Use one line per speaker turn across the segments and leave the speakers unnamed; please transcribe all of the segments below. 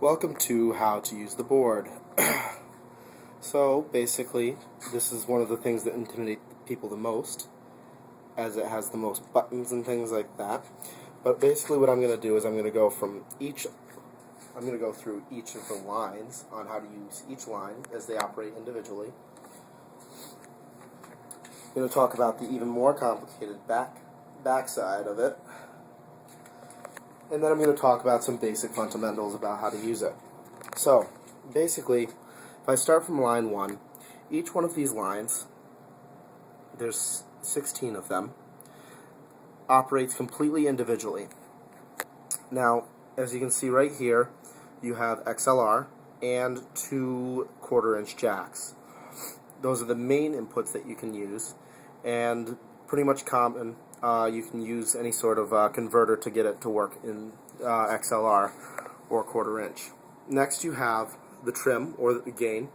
Welcome to how to use the board. So basically, this is one of the things that intimidate people the most, as it has the most buttons and things like that. But basically what I'm going to do is I'm going to go through each of the lines on how to use each line as they operate individually. I'm going to talk about the even more complicated backside of it. And then I'm going to talk about some basic fundamentals about how to use it. So, basically, if I start from line 1, each one of these lines, there's 16 of them, operates completely individually. Now, as you can see right here, you have XLR and 2 1/4-inch jacks. Those are the main inputs that you can use, and pretty much common. You can use any sort of converter to get it to work in XLR or 1/4-inch. Next you have the trim, or the gain.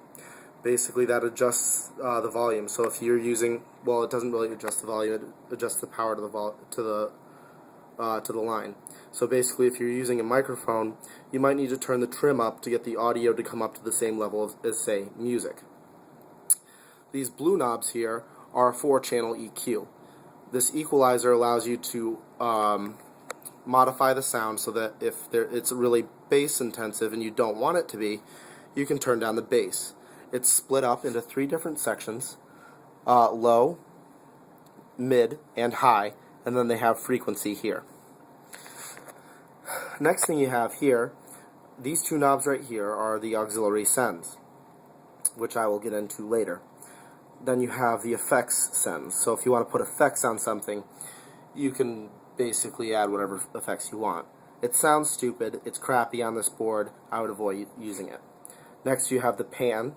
Basically that adjusts the volume. So if you're using, well, it doesn't really adjust the volume, it adjusts the power to the line. So basically if you're using a microphone, you might need to turn the trim up to get the audio to come up to the same level as say, music. These blue knobs here are a 4-channel EQ. This equalizer allows you to modify the sound so that if it's really bass intensive and you don't want it to be, you can turn down the bass. It's split up into 3 different sections, low, mid, and high, and then they have frequency here. Next thing you have here, these 2 knobs right here are the auxiliary sends, which I will get into later. Then you have the effects sends. So if you want to put effects on something, you can basically add whatever effects you want. It sounds stupid, it's crappy on this board, I would avoid using it. Next you have the pan,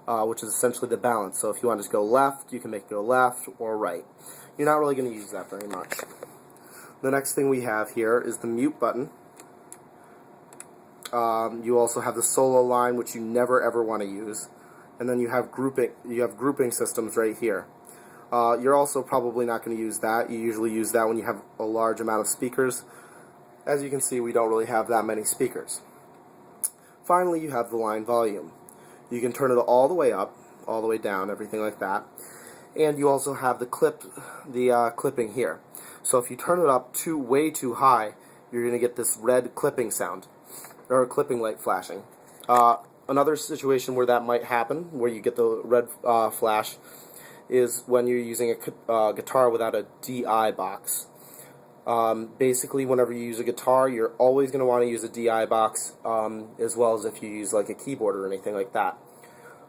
which is essentially the balance. So if you want to just go left, you can make it go left or right. You're not really going to use that very much. The next thing we have here is the mute button. You also have the solo line, which you never ever want to use. And then you have grouping systems right here. You're also probably not going to use that. You usually use that when you have a large amount of speakers. As you can see, we don't really have that many speakers. Finally, you have the line volume. You can turn it all the way up, all the way down, everything like that. And you also have the clipping here. So if you turn it up way too high, you're going to get this red clipping sound, or clipping light flashing. Another situation where that might happen, where you get the red flash, is when you're using a guitar without a DI box. Basically, whenever you use a guitar, you're always going to want to use a DI box, as well as if you use like a keyboard or anything like that.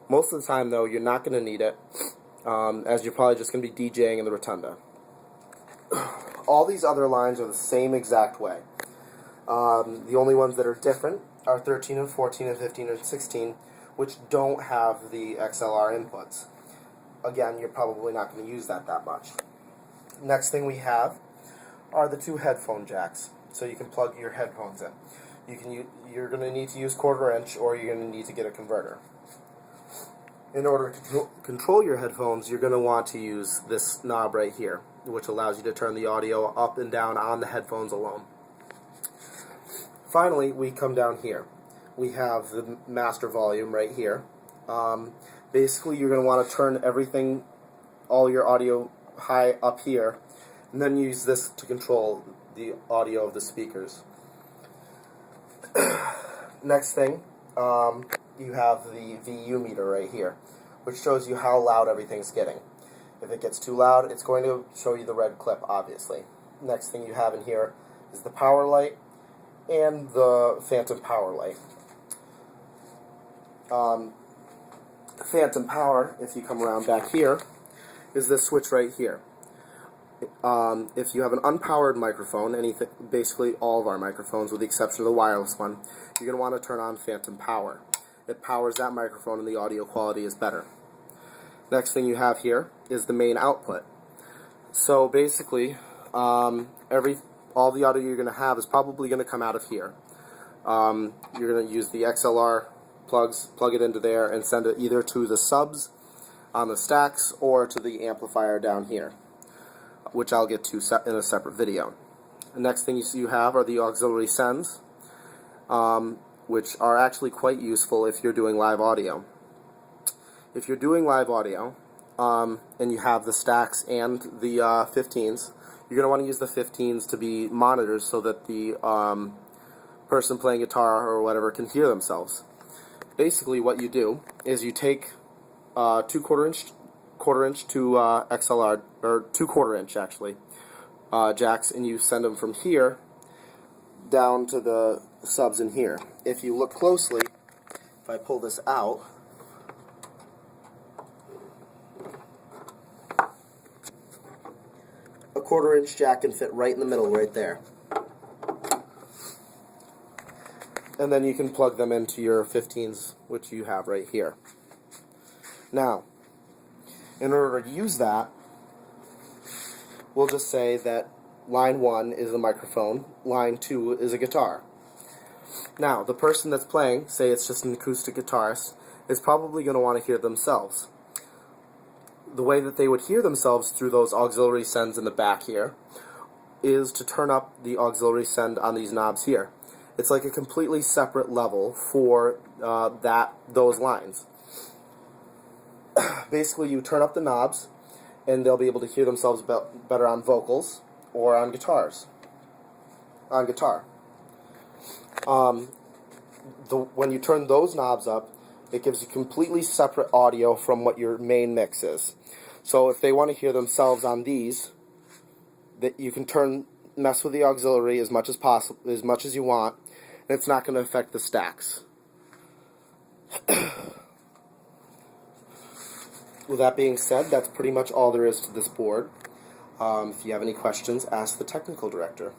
Most of the time, though, you're not going to need it, as you're probably just going to be DJing in the rotunda. All these other lines are the same exact way. The only ones that are different are 13 and 14 and 15 and 16, which don't have the XLR inputs. Again, you're probably not going to use that much. Next thing we have are the 2 headphone jacks, so you can plug your headphones in. You're going to need to use 1/4-inch, or you're going to need to get a converter. In order to control your headphones, you're going to want to use this knob right here, which allows you to turn the audio up and down on the headphones alone. Finally, we come down here. We have the master volume right here. Basically, you're going to want to turn everything, all your audio high up here, and then use this to control the audio of the speakers. Next thing, you have the VU meter right here, which shows you how loud everything's getting. If it gets too loud, it's going to show you the red clip, obviously. Next thing you have in here is the power light and the phantom power light. Phantom power, if you come around back here, is this switch right here. If you have an unpowered microphone, basically all of our microphones with the exception of the wireless one, you're going to want to turn on phantom power. It powers that microphone and the audio quality is better. Next thing you have here is the main output. So basically, all the audio you're going to have is probably going to come out of here. You're going to use the XLR plugs, plug it into there, and send it either to the subs on the stacks or to the amplifier down here, which I'll get to in a separate video. The next thing you have are the auxiliary sends. which are actually quite useful if you're doing live audio. If you're doing live audio and you have the stacks and the 15s, you're going to want to use the 15s to be monitors so that the person playing guitar or whatever can hear themselves. Basically what you do is you take 2 quarter-inch to XLR, or 2 quarter-inch actually, jacks, and you send them from here down to the subs in here. If you look closely, if I pull this out, a 1/4-inch jack can fit right in the middle right there. And then you can plug them into your 15s, which you have right here. Now, in order to use that, we'll just say that line 1 is a microphone, line 2 is a guitar. Now, the person that's playing, say it's just an acoustic guitarist, is probably going to want to hear themselves. The way that they would hear themselves through those auxiliary sends in the back here is to turn up the auxiliary send on these knobs here. It's like a completely separate level for those lines. Basically, you turn up the knobs, and they'll be able to hear themselves better on vocals or on guitars. On guitar. When you turn those knobs up, it gives you completely separate audio from what your main mix is. So if they want to hear themselves on these, that you can mess with the auxiliary as much as possible, as much as you want, and it's not going to affect the stacks. With that being said, that's pretty much all there is to this board. If you have any questions, ask the technical director.